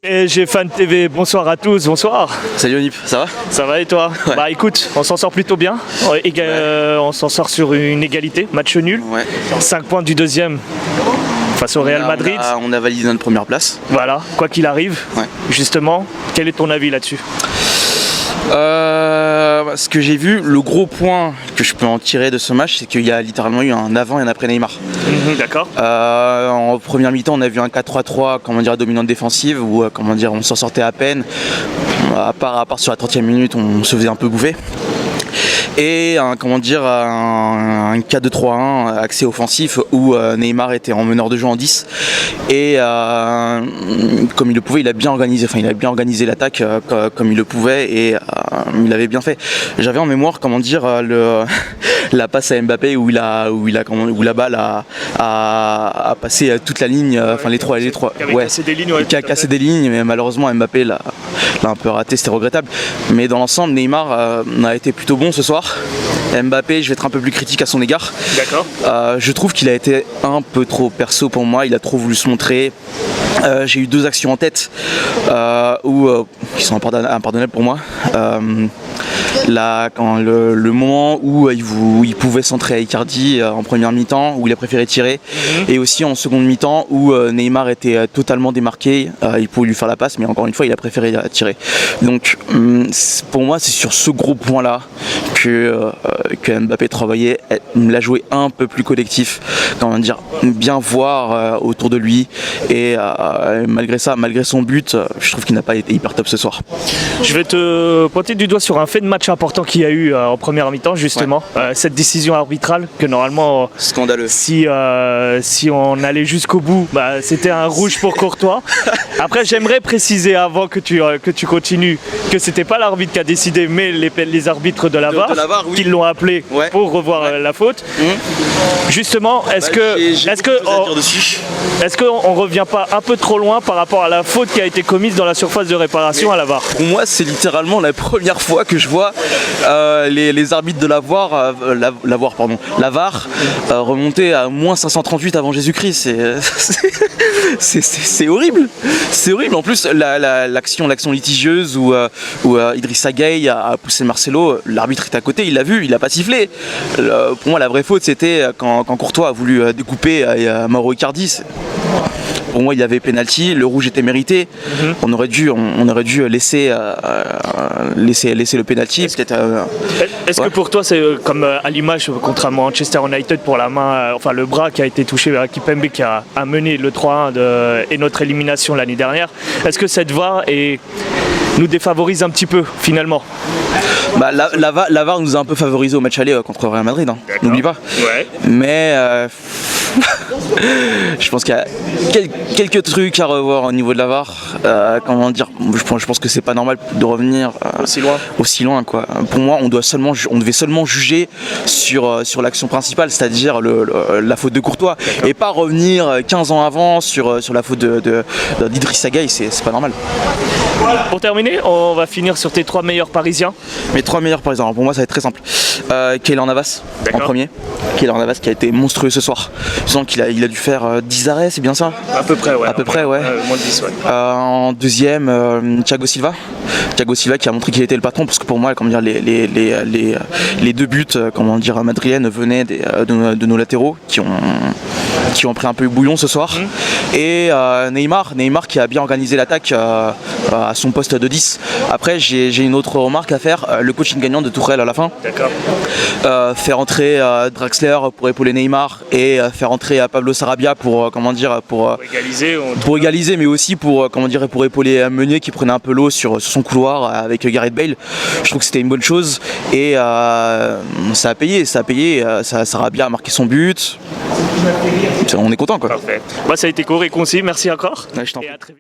PSG Fan TV, bonsoir à tous, bonsoir. Salut Onip, ça va? Ça va et toi? Ouais. Bah écoute, on s'en sort plutôt bien. On s'en sort sur une égalité, match nul. Ouais. 5 points du deuxième face au Real Madrid. On a validé notre première place. Voilà, quoi qu'il arrive. Ouais. Justement, quel est ton avis là-dessus? Ce que j'ai vu, le gros point que je peux en tirer de ce match, c'est qu'il y a littéralement eu un avant et un après Neymar. D'accord. En première mi-temps, on a vu un 4-3-3, dominante défensive, où on s'en sortait à peine. À part sur la 30e minute, on se faisait un peu bouffer. Et un 4-2-3-1 accès offensif où Neymar était en meneur de jeu en 10 et comme il le pouvait, il a bien organisé l'attaque comme il le pouvait et il avait bien fait. J'avais en mémoire la passe à Mbappé où la balle a passé toute la ligne, les trois qui a cassé des lignes, mais malheureusement Mbappé l'a un peu raté, c'était regrettable. Mais dans l'ensemble, Neymar a été plutôt bon ce soir. Mbappé, je vais être un peu plus critique à son égard. D'accord. Je trouve qu'il a été un peu trop perso pour moi, il a trop voulu se montrer. J'ai eu 2 actions en tête qui sont impardonnables pour moi. Le moment où il pouvait centrer à Icardi en première mi-temps, où il a préféré tirer, et aussi en seconde mi-temps où Neymar était totalement démarqué, il pouvait lui faire la passe, mais encore une fois il a préféré tirer. Donc pour moi c'est sur ce gros point là que Mbappé travaillait, l'a joué un peu plus collectif, bien voir autour de lui, et malgré ça, malgré son but, je trouve qu'il n'a pas été hyper top ce soir. Je vais te pointer du doigt sur un fait de match important qu'il y a eu en première mi-temps justement. Ouais. Cette décision arbitrale que normalement scandaleux. Si on allait jusqu'au bout, c'était un rouge pour Courtois. Après j'aimerais préciser avant que tu continues que c'était pas l'arbitre qui a décidé mais les arbitres de la VAR oui, qui l'ont appelé pour revoir la faute. Justement, est-ce qu'on revient pas un peu trop loin par rapport à la faute qui a été commise dans la surface de réparation à la VAR? Pour moi c'est littéralement la première fois que je vois les arbitres de la VAR remonter à moins 538 avant Jésus-Christ. C'est horrible. C'est horrible. En plus l'action litigieuse où Idrissa Gueye a poussé Marcelo, l'arbitre est à côté, il l'a vu, il n'a pas sifflé. Pour moi la vraie faute c'était quand Courtois a voulu découper Mauro Icardi. Pour moi il y avait pénalty, le rouge était mérité. On aurait dû laisser le pénalty. Est-ce que pour toi c'est comme à l'image contre Manchester United pour la main, le bras qui a été touché à Kimpembe qui a mené le 3-1 et notre élimination l'année dernière? Est-ce que cette VAR nous défavorise un petit peu finalement? La VAR nous a un peu favorisé au match aller contre Real Madrid, n'oublie pas. Ouais. Mais je pense qu'il y a quelques trucs à revoir au niveau de la VAR. Je pense que c'est pas normal de revenir aussi loin quoi. Pour moi, on devait seulement juger sur l'action principale, c'est-à-dire la faute de Courtois, et pas revenir 15 ans avant sur la faute d'Idrissa Gueye, c'est pas normal. Pour terminer, on va finir sur tes 3 meilleurs Parisiens. Mes 3 meilleurs Parisiens, alors pour moi ça va être très simple. Keylor Navas en premier. Keylor Navas qui a été monstrueux ce soir. Je sens qu'il a dû faire 10 arrêts, c'est bien ça? À peu près, ouais. Moins de 10, ouais. En deuxième, Thiago Silva. Thiago Silva qui a montré qu'il était le patron, parce que pour moi, les 2 buts, madrilènes venaient de nos latéraux qui ont pris un peu le bouillon ce soir. Et Neymar qui a bien organisé l'attaque à son poste de 10. Après j'ai une autre remarque à faire, le coaching gagnant de Tourelle à la fin. D'accord. Faire entrer Draxler pour épauler Neymar et faire entrer Pablo Sarabia pour égaliser, mais aussi pour épauler Meunier qui prenait un peu l'eau sur son couloir avec Gareth Bale. Je trouve que c'était une bonne chose et ça a payé. Sarabia a marqué son but. On est content quoi. Parfait. Ça a été court et concis, merci encore. Ouais, je t'en prie.